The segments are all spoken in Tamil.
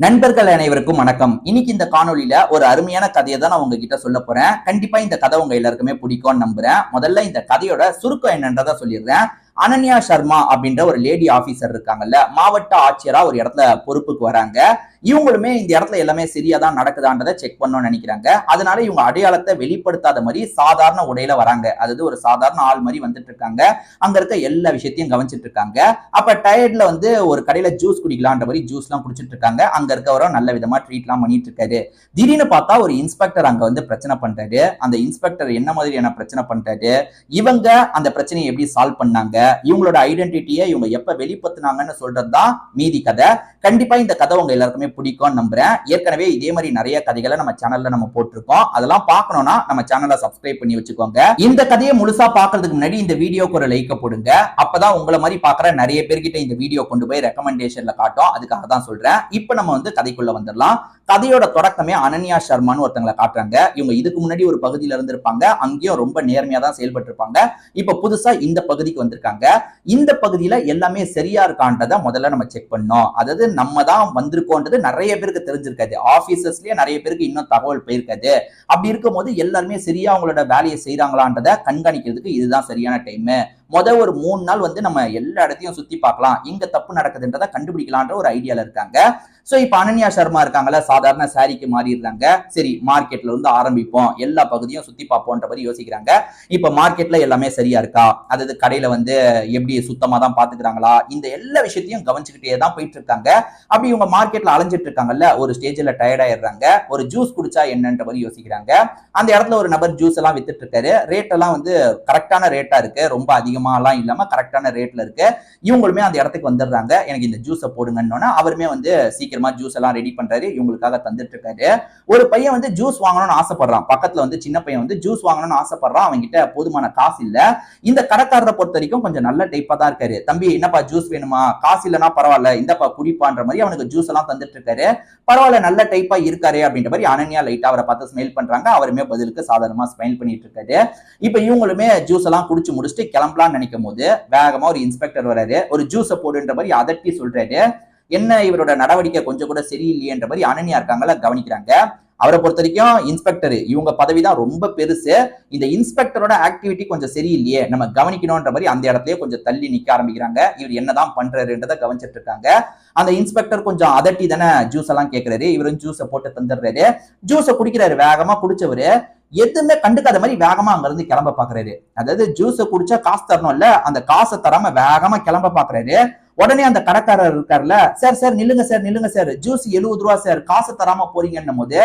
நண்பர்கள் அனைவருக்கும் வணக்கம். இன்னைக்கு இந்த காணொளியில ஒரு அருமையான கதையை தான் நான் உங்ககிட்ட சொல்ல போறேன். கண்டிப்பா இந்த கதை உங்க எல்லாருக்குமே பிடிக்கும்னு நம்புறேன். முதல்ல இந்த கதையோட சுருக்கம் என்னன்றதை சொல்லிடுறேன். அனன்யா சர்மா அப்படின்ற ஒரு லேடி ஆபீசர் இருக்காங்கல்ல, மாவட்ட ஆட்சியரா ஒரு இடத்துல பொறுப்புக்கு வராங்க. இவங்களுமே இந்த இடத்துல எல்லாமே சரியா தான் நடக்குதான்றதை செக் பண்ணணும்னு நினைக்கிறாங்க. அதனால இவங்க அடையாளத்தை வெளிப்படுத்தாத மாதிரி சாதாரண உடையில வராங்க. அதாவது ஒரு சாதாரண ஆள் மாதிரி வந்துட்டு இருக்காங்க. அங்க இருக்க எல்லா விஷயத்தையும் கவனிச்சிட்டு இருக்காங்க. அப்ப டயர்ட்ல வந்து ஒரு கடையில ஜூஸ் குடிக்கலான்ற மாதிரி ஜூஸ் எல்லாம் குடிச்சிட்டு இருக்காங்க. அங்க இருக்கவரும் நல்ல விதமா ட்ரீட் எல்லாம் பண்ணிட்டு இருக்காரு. திடீர்னு பார்த்தா ஒரு இன்ஸ்பெக்டர் அங்க வந்து பிரச்சனை பண்றாரு. அந்த இன்ஸ்பெக்டர் என்ன மாதிரியான பிரச்சனை பண்றாரு, இவங்க அந்த பிரச்சனையை எப்படி சால்வ் பண்ணாங்க, இவங்களோட ஐடென்டிட்டியை இவங்க எப்ப வெளிப்படுத்தினாங்கன்னு சொல்றதுதான் மீதி கதை. கண்டிப்பா இந்த கதை உங்க எல்லாருக்குமே பிடிக்கும்னு நம்புறேன். ஏற்கனவே இதே மாதிரி நிறைய கதைகளை நம்ம சேனல்ல நம்ம போட்டிருக்கோம். அதெல்லாம் பார்க்கணும்னா நம்ம சேனலை சப்ஸ்கிரைப் பண்ணி வச்சுக்கோங்க. இந்த கதையை முழுசா பார்க்கறதுக்கு முன்னாடி இந்த வீடியோக்கு ஒரு லைக் போடுங்க. அப்பதான் உங்களை மாதிரி பாக்குற நிறைய பேர்கிட்ட இந்த வீடியோ கொண்டு போய் ரெக்கமெண்டேஷன்ல காட்டும். அதுக்காக தான் சொல்றேன். இப்ப நம்ம வந்து கதைக்குள்ள வந்துடலாம். கதையோட தொடக்கமே அனன்யா சர்மான்னு ஒருத்தங்களை காட்டுறாங்க. இவங்க இதுக்கு முன்னாடி ஒரு பகுதியில இருந்திருப்பாங்க. அங்கேயும் ரொம்ப நேர்மையா தான் செயல்பட்டு இருப்பாங்க. இப்ப புதுசா இந்த பகுதிக்கு வந்திருக்காங்க. இந்த பகுதியில எல்லாமே சரியா இருக்கான்றத முதல்ல நம்ம செக் பண்ணோம். அதாவது நம்ம தான் வந்திருக்கோன்றது நிறைய பேருக்கு தெரிஞ்சிருக்காது. ஆபீசர்ஸ்லயே நிறைய பேருக்கு இன்னும் தகவல் போயிருக்காது. அப்படி இருக்கும் போது எல்லாருமே சரியா அவங்களோட வேலையை செய்யறாங்களான்றத கண்காணிக்கிறதுக்கு இதுதான் சரியான டைம். ஒரு 3 நாள் வந்து நம்ம எல்லா இடத்தையும் சுத்தி பார்க்கலாம், இங்க தப்பு நடக்குதுன்றதை கண்டுபிடிக்கலான்ற ஒரு ஐடியால இருக்காங்க. சோ இப்ப அனன்யா சர்மா இருக்காங்கல்ல, சாதாரண சாரிக்கு மாறிடுறாங்க. சரி, மார்க்கெட்ல இருந்து ஆரம்பிப்போம், எல்லா பகுதியும் சுத்தி பார்ப்போம்ன்ற மாதிரி யோசிக்கிறாங்க. இப்ப மார்க்கெட்ல எல்லாமே சரியா இருக்கா, அதாவது கடையில வந்து எப்படி சுத்தமா தான் பாத்துக்கிறாங்களா, இந்த எல்லா விஷயத்தையும் கவனிச்சுக்கிட்டே தான் போயிட்டு இருக்காங்க. அப்படி இவங்க மார்க்கெட்ல அலைஞ்சிட்டு இருக்காங்கல்ல, ஒரு ஸ்டேஜ்ல டயர்ட் ஆயிடுறாங்க. ஒரு ஜூஸ் குடிச்சா என்னன்ற மாதிரி யோசிக்கிறாங்க. அந்த இடத்துல ஒரு நபர் ஜூஸ் எல்லாம் வித்துட்டு இருக்காரு. ரேட் எல்லாம் வந்து கரெக்டான ரேட்டா இருக்கு, ரொம்ப அதிகமாலாம் இல்லாம கரெக்டான ரேட்ல இருக்கு. இவங்களுமே அந்த இடத்துக்கு வந்துடுறாங்க. எனக்கு இந்த ஜூஸை போடுங்கன்னு அவருமே வந்து சீக்கிரமா ஜூஸ் எல்லாம் ரெடி பண்றாரு, இவங்களுக்காக தந்துட்டு இருக்காரு. ஒரு பையன் வந்து ஜூஸ் வாங்கணும்னு ஆசைப்படுறான். பக்கத்துல வந்து சின்ன பையன் வந்து ஜூஸ் வாங்கணும்னு ஆசைப்படுறான். அவங்க கிட்ட போதுமான காசு இல்ல. இந்த கடைக்காரரை பொறுத்த வரைக்கும் கொஞ்சம் நல்ல டைப்பா தான் இருக்காரு. தம்பி, என்னப்பா ஜூஸ் வேணுமா, காசு இல்லைன்னா பரவாயில்ல, இந்தப்பா குடிப்பான்ற மாதிரி அவனுக்கு ஜூஸ் எல்லாம் தந்துட்டு இருக்காரு. பரவாயில்ல, நல்ல டைப்பா இருக்காரு அப்படின்ற மாதிரி அனன்யா லைட்டா அவரை பார்த்து ஸ்மைல் பண்றாங்க. அவருமே பதிலுக்கு சாதாரணமா ஸ்மைல் பண்ணிட்டு இருக்காரு. இப்ப இவங்களுமே ஜூஸ் எல்லாம் குடிச்சு முடிச்சுட்டு கிளம்பலாம்னு நினைக்கும் போது வேகமா ஒரு இன்ஸ்பெக்டர் வராரு. ஒரு ஜூஸை போடுன்ற மாதிரி அதட்டி சொல்றாரு. என்ன இவரோட நடவடிக்கை கொஞ்சம் கூட சரியில்லையன்ற மாதிரி அனன்யா இருக்காங்கள கவனிக்கிறாங்க. அவரை பொறுத்த வரைக்கும் இன்ஸ்பெக்டர் இவங்க பதவி தான் ரொம்ப பெருசு. இந்த இன்ஸ்பெக்டரோட ஆக்டிவிட்டி கொஞ்சம் சரியில்லையே, நம்ம கவனிக்கணும்ன்ற மாதிரி அந்த இடத்துலயே கொஞ்சம் தள்ளி நிக்க ஆரம்பிக்கிறாங்க. இவர் என்னதான் பண்றாருன்றதை கவனிச்சிட்டு இருக்காங்க. அந்த இன்ஸ்பெக்டர் கொஞ்சம் அதட்டி தானே ஜூஸ் எல்லாம் கேட்கிறாரு. இவரும் ஜூஸை போட்டு தந்துடுறாரு. ஜூஸை குடிக்கிறாரு. வேகமா குடிச்சவரு எதுவுமே கண்டுக்காத மாதிரி வேகமா அங்க இருந்து கிளம்ப பாக்குறாரு. அதாவது ஜூஸை குடிச்சா காசு தரணும்ல, அந்த காசை தராம வேகமா கிளம்ப பாக்குறாரு. உடனே அந்த கடைக்காரர் இருக்காருல்ல, சார் சார் நில்லுங்க சார், நில்லுங்க சார், ஜூஸ் 70 ரூபா சார், காசை தராம போறீங்கன்னும் போது,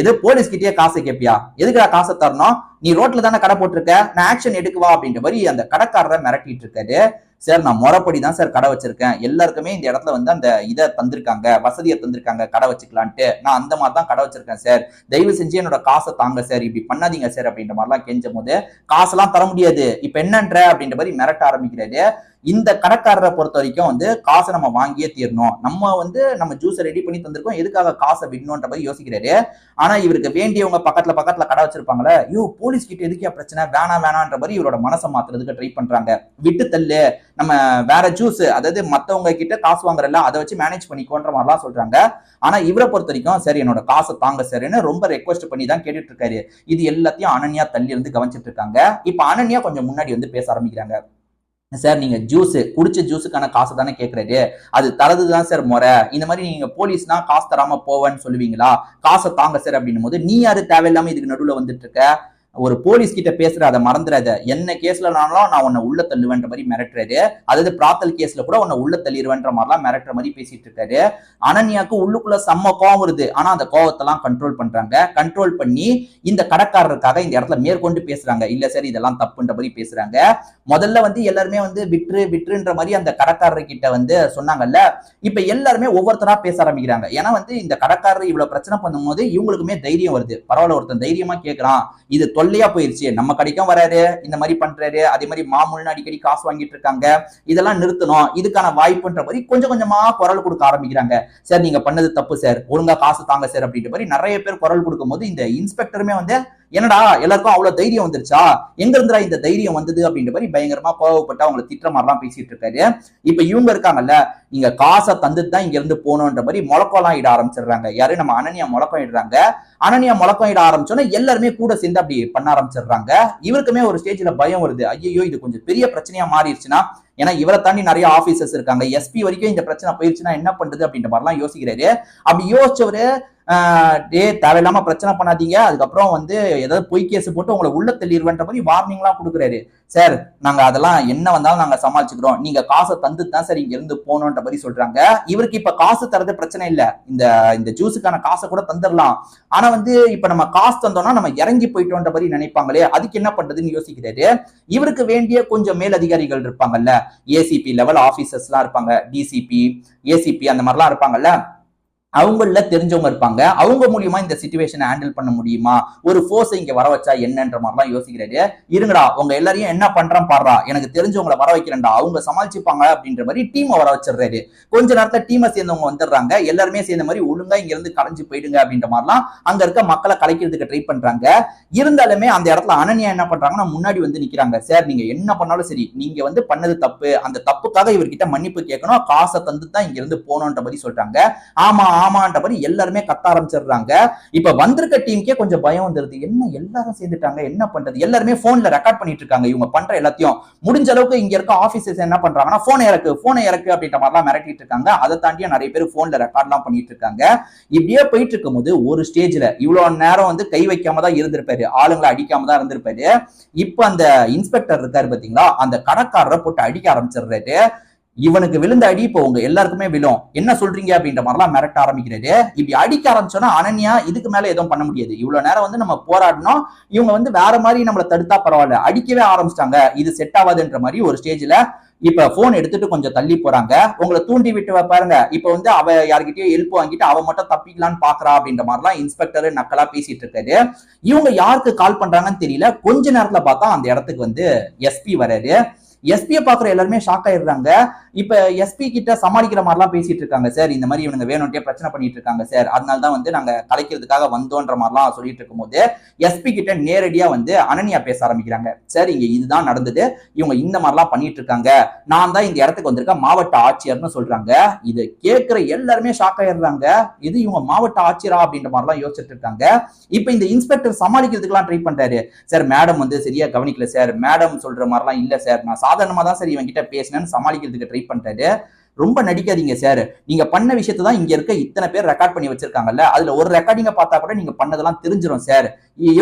எது போலீஸ் கிட்டே காசை கேப்பியா, எதுக்குடா காசை தரணும், நீ ரோட்ல தானே கடை போட்டிருக்க, நான் ஆக்ஷன் எடுக்குவா அப்படின்ற மாதிரி அந்த கடைக்காரரை மிரட்டிட்டு இருக்காரு. சார், நான் முறைப்படி தான் சார் கடை வச்சிருக்கேன், எல்லாருக்குமே இந்த இடத்துல வந்து அந்த இதை தந்திருக்காங்க, வசதியை தந்திருக்காங்க கடை வச்சுக்கலான்ட்டு, நான் அந்த மாதிரி தான் கடை வச்சிருக்கேன் சார், தயவு செஞ்சு என்னோட காசை தாங்க சார், இப்படி பண்ணாதீங்க சார் அப்படின்ற மாதிரிலாம் கெஞ்சும் போது, காசெல்லாம் தர முடியாது, இப்ப என்னன்ற அப்படின்ற மாதிரி மிரட்ட ஆரம்பிக்கிறாரு. இந்த கடைக்காரரை பொறுத்த வரைக்கும் வந்து காசை நம்ம வாங்கியே தீரணும், நம்ம வந்து நம்ம ஜூஸை ரெடி பண்ணி தந்திருக்கோம், எதுக்காக காசை விடணும்ன்ற மாதிரி யோசிக்கிறாரு. ஆனா இவருக்கு வேண்டியவங்க பக்கத்துல கடை வச்சிருப்பாங்களே, ஐயோ போலீஸ் கிட்ட எதுக்கே பிரச்சனை, வேணான்ற மாதிரி இவரோட மனசை மாத்துறதுக்கு ட்ரை பண்றாங்க. விட்டு தள்ளு, நம்ம வேற ஜூஸ், அதாவது மத்தவங்க கிட்ட காசு வாங்குறல அதை வச்சு மேனேஜ் பண்ணிக்கோன்ற மாதிரிலாம் சொல்றாங்க. ஆனா இவரை பொறுத்த வரைக்கும் சரி என்னோட காசை தாங்க சார்னு ரொம்ப ரெக்வஸ்ட் பண்ணி தான் கேட்டுட்டு இருக்காரு. இது எல்லாத்தையும் அனன்யா தள்ளி இருந்து கவனிச்சிட்டு இருக்காங்க. இப்ப அனன்யா கொஞ்சம் முன்னாடி வந்து பேச ஆரம்பிக்கிறாங்க. சார், நீங்க ஜூஸ் குடிச்ச ஜூஸுக்கான காசு தானே கேட்கறாரு, அது தரதுதான் சார் முறை, இந்த மாதிரி நீங்க போலீஸ்னா காசு தராம போவேன்னு சொல்லுவீங்களா, காசை தாங்க சார் அப்படின்னும் போது, நீ யாரு தேவையில்லாம இதுக்கு நடுவுல வந்துட்டு இருக்க, ஒரு போலீஸ் கிட்ட பேசுற, அதை மறந்துடாத, என்ன கேஸ்லனாலும் நான் உன்னை உள்ள தள்ளுவேன்ற மாதிரி மிரட்டுறாரு. அதாவது பிராத்தல் கேஸ்ல கூட உன்னை உள்ள தள்ளிடுவேன்ற மாதிரிலாம் மிரட்டுற மாதிரி பேசிட்டு இருக்காரு. அனன்யாக்கு உள்ளுக்குள்ள செம்ம கோவம் வருது. ஆனா அந்த கோவத்தெல்லாம் கண்ட்ரோல் பண்றாங்க. கண்ட்ரோல் பண்ணி இந்த கடைக்காரருக்காக இந்த இடத்துல மேற்கொண்டு பேசுறாங்க. இல்ல சார், இதெல்லாம் தப்புன்ற மாதிரி பேசுறாங்க. முதல்ல வந்து எல்லாருமே வந்து விட்டுருன்ற மாதிரி அந்த கடைக்காரர் கிட்ட வந்து சொன்னாங்கல்ல, இப்ப எல்லாருமே ஒவ்வொருத்தரா பேச ஆரம்பிக்கிறாங்க. ஏன்னா வந்து இந்த கடைக்காரர் இவ்வளவு பிரச்சனை பண்ணும்போது இவங்களுக்குமே தைரியம் வருது. பரவாயில்ல, ஒருத்தன் தைரியமா கேட்கறான், இது தொல்லையா போயிருச்சு, நம்ம கடைக்கும் வராரு, இந்த மாதிரி பண்றாரு, அதே மாதிரி மாமூல்னு அடிக்கடி காசு வாங்கிட்டு இருக்காங்க, இதெல்லாம் நிறுத்தணும், இதுக்கான வாய்ப்புன்ற மாதிரி கொஞ்சம் கொஞ்சமா குரல் கொடுக்க ஆரம்பிக்கிறாங்க. சார், நீங்க பண்ணது தப்பு சார், ஒழுங்கா காசு தாங்க சார் அப்படின்ற மாதிரி நிறைய பேர் குரல் கொடுக்கும் போது இந்த இன்ஸ்பெக்டருமே வந்து என்னடா எல்லாருக்கும் அவ்வளவு தைரியம் வந்துருச்சா, எங்க இருந்துடா இந்த தைரியம் வந்தது அப்படின்ற மாதிரி பயங்கரமா கோவப்பட்டு அவங்களை திட்டுற மாதிரிலாம் பேசிட்டு இருக்காரு. இப்ப இவங்க இருக்காங்கல்ல, நீங்க காசை தந்துட்டு தான் இங்க இருந்து போகணுன்ற மாதிரி முழக்கம்லாம் இட ஆரம்பிச்சிடுறாங்க. யாரு, நம்ம அனன்யா முழக்கம் இடுறாங்க. அனன்யா முழக்கம் இட ஆரம்பிச்சோன்னா எல்லாருமே கூட சேர்ந்து அப்படி பண்ண ஆரம்பிச்சிடுறாங்க. இவருக்குமே ஒரு ஸ்டேஜ்ல பயம் வருது, ஐயோ இது கொஞ்சம் பெரிய பிரச்சனையா மாறிடுச்சுன்னா, ஏன்னா இவரை தாண்டி நிறைய ஆபீசர்ஸ் இருக்காங்க, எஸ்பி வரைக்கும் இந்த பிரச்சனை போயிருச்சுன்னா என்ன பண்றது அப்படின்ற மாதிரிலாம் யோசிக்கிறாரு. அப்படி யோசிச்சவரு தேவையில்லாம பிரச்சனை பண்ணாதீங்க, அதுக்கப்புறம் வந்து ஏதாவது பொய் கேஸ் போட்டு உங்களை உள்ள தள்ளிடுவேன்ற மாதிரி வார்னிங் எல்லாம் கொடுக்குறாரு. சார் நாங்க அதெல்லாம் என்ன வந்தாலும் நாங்க சமாளிச்சுக்கிறோம், நீங்க காசை தந்து தான் சார் இங்க இருந்து போகணுன்ற மாதிரி சொல்றாங்க. இவருக்கு இப்ப காசு தரது பிரச்சனை இல்ல, இந்த ஜூஸுக்கான காசை கூட தந்துடலாம். ஆனா வந்து இப்ப நம்ம காசு தந்தோம்னா நம்ம இறங்கி போயிட்டோன்ற மாதிரி நினைப்பாங்களே, அதுக்கு என்ன பண்றதுன்னு யோசிக்கிறாரு. இவருக்கு வேண்டிய கொஞ்சம் மேல் அதிகாரிகள் இருப்பாங்கல்ல, ஏசிபி லெவல் ஆபீசர்ஸ் எல்லாம் இருப்பாங்க, டிசிபி ஏசிபி அந்த மாதிரிலாம் இருப்பாங்கல்ல, அவங்கள தெரிஞ்சவங்க இருப்பாங்க, அவங்க மூலியமா இந்த சிச்சுவேஷனை ஹேண்டில் பண்ண முடியுமா, ஒரு ஃபோர்ஸ் இங்க வர வச்சா என்னன்ற மாதிரிலாம் யோசிக்கிறாரு. இருங்கடா உங்க எல்லாரையும் என்ன பண்றேன் பாடுறா, எனக்கு தெரிஞ்சவங்களை வர வைக்கிறேன்டா, அவங்க சமாளிச்சுப்பாங்க அப்படின்ற மாதிரி டீமை வர வச்சிடுறாரு. கொஞ்ச நேரத்துல டீமை சேர்ந்தவங்க வந்துடுறாங்க, எல்லாருமே சேர்ந்த மாதிரி ஒழுங்கா இங்க இருந்து கலைஞ்சு போயிடுங்க அப்படின்ற மாதிரிலாம் அங்க இருக்க மக்களை கலைக்கிறதுக்கு ட்ரை பண்றாங்க. இருந்தாலுமே அந்த இடத்துல அனன்யா என்ன பண்றாங்கன்னா முன்னாடி வந்து நிக்கிறாங்க. சார் நீங்க என்ன பண்ணாலும் சரி, நீங்க வந்து பண்ணது தப்பு, அந்த தப்புக்காக இவர்கிட்ட மன்னிப்பு கேட்கணும், காசை தந்து தான் இங்க இருந்து போகணுன்ற மாதிரி சொல்றாங்க. ஆமா ஆமான்ற மாதிரி எல்லாருமே கத்த ஆரம்பிச்சிடுறாங்க. இப்ப வந்திருக்க டீமுக்கே கொஞ்சம் பயம் வந்துருது, என்ன எல்லாரும் சேர்ந்துட்டாங்க என்ன பண்றது, எல்லாருமே போன்ல ரெக்கார்ட் பண்ணிட்டு இருக்காங்க இவங்க பண்ற எல்லாத்தையும். முடிஞ்ச அளவுக்கு இங்க இருக்க ஆபீசர்ஸ் என்ன பண்றாங்கன்னா போனை இறக்கு அப்படின்ற மாதிரிலாம் மிரட்டிட்டு இருக்காங்க. அதை தாண்டிய நிறைய பேர் போன்ல ரெக்கார்ட் எல்லாம் பண்ணிட்டு இருக்காங்க. இப்படியே போயிட்டு இருக்கும் போது ஒரு ஸ்டேஜ்ல இவ்வளவு நேரம் வந்து கை வைக்காம தான் இருந்திருப்பாரு, ஆளுங்களை அடிக்காம தான் இருந்திருப்பாரு. இப்ப அந்த இன்ஸ்பெக்டர் இருக்காரு பாத்தீங்களா, அந்த கடைக்காரரை போட்டு அடிக்க ஆரம்பிச்சிடுறாரு. இவனுக்கு விழுந்த அடி இப்போ உங்க எல்லாருக்குமே விழும், என்ன சொல்றீங்க அப்படின்ற மாதிரிலாம் மிரட்ட ஆரம்பிக்கிறாரு. இப்படி அடிக்க ஆரம்பிச்சோன்னா அனன்யா இதுக்கு மேல எதுவும் பண்ண முடியாது, இவ்வளவு நேரம் வந்து நம்ம போராடணும், இவங்க வந்து வேற மாதிரி நம்மளை தடுத்தா பரவாயில்ல, அடிக்கவே ஆரம்பிச்சிட்டாங்க, இது செட் ஆகாதுன்ற மாதிரி ஒரு ஸ்டேஜ்ல இப்ப போன் எடுத்துட்டு கொஞ்சம் தள்ளி போறாங்க. உங்களை தூண்டி விட்டு பாருங்க, இப்ப வந்து அவ யார்கிட்டயோ ஹெல்ப் வாங்கிட்டு அவ மட்டும் தப்பிக்கலான்னு பாக்குறா அப்படின்ற மாதிரிலாம் இன்ஸ்பெக்டர் நக்கலா பேசிட்டு இருக்காரு. இவங்க யாருக்கு கால் பண்றாங்கன்னு தெரியல. கொஞ்ச நேரத்துல பார்த்தா அந்த இடத்துக்கு வந்து எஸ்பி வராரு. எஸ்பியை பாக்குற எல்லாருமே ஷாக் ஆயிடுறாங்க. இப்ப எஸ்பி கிட்ட சமாளிக்கிற மாதிரிலாம் பேசிட்டு இருக்காங்க. சார் இந்த மாதிரி இவனுங்க வேணும்ட்டே பிரச்சனை பண்ணிட்டு இருக்காங்க சார், அதனாலதான் வந்து நாங்க கலைக்கிறதுக்காக வந்தோன்ற மாதிரிலாம் சொல்லிட்டு இருக்கும் போது எஸ்பி கிட்ட நேரடியா வந்து அனன்யா பேச ஆரம்பிக்கிறாங்க. சார் இங்க இதுதான் நடந்தது, இவங்க இந்த மாதிரிலாம் பண்ணிட்டு இருக்காங்க, நான் தான் இந்த இடத்துக்கு வந்திருக்க மாவட்ட ஆட்சியர்னு சொல்றாங்க. இதை கேட்கிற எல்லாருமே ஷாக் ஆயிடுறாங்க, இது இவங்க மாவட்ட ஆட்சியரா அப்படின்ற மாதிரிலாம் யோசிச்சுட்டு இருக்காங்க. இப்ப இந்த இன்ஸ்பெக்டர் சமாளிக்கிறதுக்கெல்லாம் ட்ரை பண்றாரு. சார் மேடம் வந்து சரியா கவனிக்கல சார், மேடம் சொல்ற மாதிரிலாம் இல்ல சார், நான் சாதாரணமா தான் சார் இவங்க கிட்ட பேசினேன்னு சமாளிக்கிறதுக்கு ட்ரை பண்றாரு. ரொம்ப நடிக்காதீங்க சார், நீங்க பண்ண விஷயத்தை தான் இங்க இருக்க இத்தனை பேர் ரெக்கார்ட் பண்ணி வச்சிருக்காங்கல்ல, அதுல ஒரு ரெக்கார்டிங்க பார்த்தா கூட நீங்க பண்ணதெல்லாம் தெரிஞ்சிடும் சார்,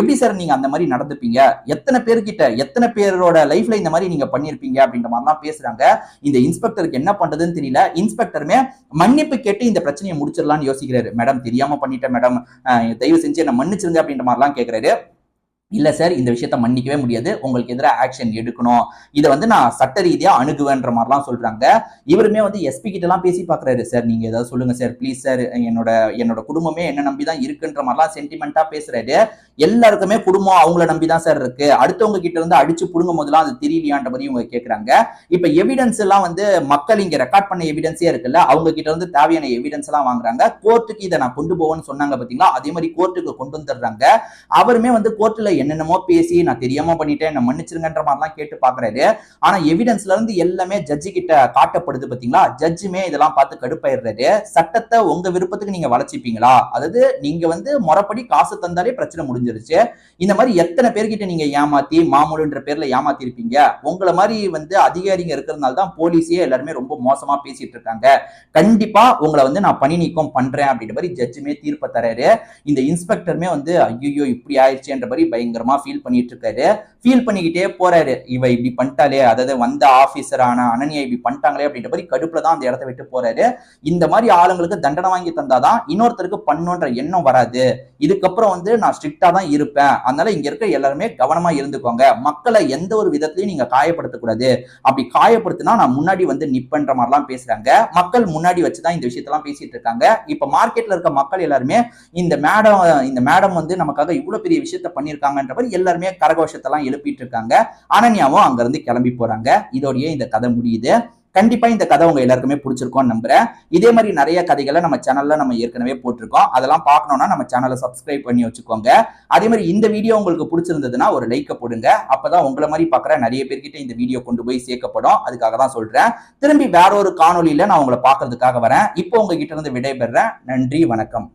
எப்படி சார் நீங்க அந்த மாதிரி நடந்துப்பீங்க, எத்தனை பேர்கிட்ட எத்தனை பேரோட லைஃப்ல இந்த மாதிரி நீங்க பண்ணிருப்பீங்க அப்படின்ற மாதிரிலாம் பேசுறாங்க. இந்த இன்ஸ்பெக்டருக்கு என்ன பண்றதுன்னு தெரியல. இன்ஸ்பெக்டருமே மன்னிப்பு கேட்டு இந்த பிரச்சனையை முடிச்சிடலாம்னு யோசிக்கிறாரு. மேடம் தெரியாம பண்ணிட்டேன் மேடம், தயவு செஞ்சு என்ன மன்னிச்சிருங்க அப்படின்ற மாதிரிலாம் கேட்கிறாரு. இல்ல சார் இந்த விஷயத்த மன்னிக்கவே முடியாது, உங்களுக்கு எதிராக ஆக்ஷன் எடுக்கணும், இதை வந்து நான் சட்ட ரீதியா அணுகுவேன்ற மாதிரிலாம் சொல்றாங்க. இவருமே வந்து எஸ்பி கிட்ட எல்லாம் பேசி பாக்குறாரு. சார் நீங்க ஏதாவது சொல்லுங்க சார் ப்ளீஸ் சார், என்னோட குடும்பமே என்ன நம்பிதான் இருக்குன்ற மாதிரிலாம் சென்டிமெண்டா பேசுறாரு. எல்லாருக்குமே குடும்பம் அவங்கள நம்பிதான் சார் இருக்கு, அடுத்தவங்க கிட்ட இருந்து அடிச்சு புடுங்கும் போதெல்லாம் அது தெரியலையான்ற மாதிரி இவங்க கேட்கறாங்க. இப்ப எவிடன்ஸ் எல்லாம் வந்து மக்கள் இங்க ரெக்கார்ட் பண்ண எவிடன்ஸே இருக்குல்ல, அவங்க கிட்ட இருந்து தேவையான எவிடன்ஸ் எல்லாம் வாங்குறாங்க. கோர்ட்டுக்கு இதை நான் கொண்டு போவேன்னு சொன்னாங்க பாத்தீங்களா, அதே மாதிரி கோர்ட்டுக்கு கொண்டு வந்துடுறாங்க. அவருமே வந்து கோர்ட்டுல என்னென்னமோ பேசி நான் தெரியாம பண்ணிட்டேன் என்ன மன்னிச்சிருங்கன்ற மாதிரிலாம் கேட்டு பாக்குறாரு. ஆனா எவிடன்ஸ்ல இருந்து எல்லாமே ஜட்ஜி கிட்ட காட்டப்படுது பாத்தீங்களா, ஜட்ஜுமே இதெல்லாம் பார்த்து கடுப்பாயிடுறாரு. சட்டத்தை உங்க விருப்பத்துக்கு நீங்க வளைச்சிப்பீங்களா, அதாவது நீங்க வந்து முறைப்படி காசு தந்தாலே பிரச்சனை முடிஞ்சிருச்சு, இந்த மாதிரி எத்தனை பேர்கிட்ட நீங்க ஏமாத்தி மாமூலுன்ற பேர்ல ஏமாத்தி இருப்பீங்க, உங்களை மாதிரி வந்து அதிகாரிங்க இருக்கிறதுனால தான் போலீஸே எல்லாருமே ரொம்ப மோசமா பேசிட்டு இருக்காங்க, கண்டிப்பா உங்களை வந்து நான் பணி நீக்கம் பண்றேன் அப்படின்ற மாதிரி ஜட்ஜுமே தீர்ப்பு தராரு. இந்த இன்ஸ்பெக்டருமே வந்து ஐயோ இப்படி ஆயிடுச்சுன்ற மாதிரி பயங்கரமா ஃபீல் பண்ணிட்டு இருக்காரு. ஃபீல் பண்ணிக்கிட்டே போறாரு, இவ இப்படி பண்ணிட்டாலே, அதாவது வந்த ஆபீசரான அனன்யா இப்படி பண்ணிட்டாங்களே அப்படின்ற மாதிரி கடுப்புல தான் அந்த இடத்த விட்டு போறாரு. இந்த மாதிரி ஆளுங்களுக்கு தண்டனை வாங்கி தந்தாதான் இன்னொருத்தருக்கு பண்ணுன்ற எண்ணம் வராது, இதுக்கப்புறம் வந்து நான் ஸ்ட்ரிக்டா தான் இருப்பேன், அதனால இங்க இருக்க எல்லாருமே கவனமா இருந்துக்கோங்க, மக்களை எந்த ஒரு விதத்திலையும் நீங்க காயப்படுத்தக்கூடாது, அப்படி காயப்படுத்தினா நான் முன்னாடி வந்து நிப்பன்ற மாதிரிலாம் பேசுறாங்க. மக்கள் முன்னாடி வச்சுதான் இந்த விஷயத்தெல்லாம் பேசிட்டு இருக்காங்க. இப்ப மார்க்கெட்ல இருக்க மக்கள் எல்லாருமே இந்த மேடம் வந்து நமக்காக இவ்வளவு பெரிய விஷயத்த பண்ணிருக்காங்கன்ற மாதிரி எல்லாருமே கரகோஷத்தெல்லாம் எழுப்பிட்டு இருக்காங்க. அனன்யாவும் அங்க இருந்து கிளம்பி போறாங்க. இதோடய இந்த கதை முடியுது. கண்டிப்பா இந்த கதை உங்க எல்லாருக்குமே பிடிச்சிருக்கோம்னு நம்புறேன். இதே மாதிரி நிறைய கதைகளை நம்ம சேனல்ல நம்ம ஏற்கனவே போட்டிருக்கோம். அதெல்லாம் பார்க்கணும்னா நம்ம சேனலை சப்ஸ்கிரைப் பண்ணி வச்சுக்கோங்க. அதே மாதிரி இந்த வீடியோ உங்களுக்கு பிடிச்சிருந்ததுன்னா ஒரு லைக்கை போடுங்க. அப்பதான் உங்களை மாதிரி பார்க்குற நிறைய பேர்கிட்ட இந்த வீடியோ கொண்டு போய் சேர்க்கப்படும். அதுக்காக தான் சொல்றேன். திரும்பி வேற ஒரு காணொலியில நான் உங்களை பார்க்கறதுக்காக வரேன். இப்போ உங்ககிட்ட இருந்து விடைபெறேன். நன்றி, வணக்கம்.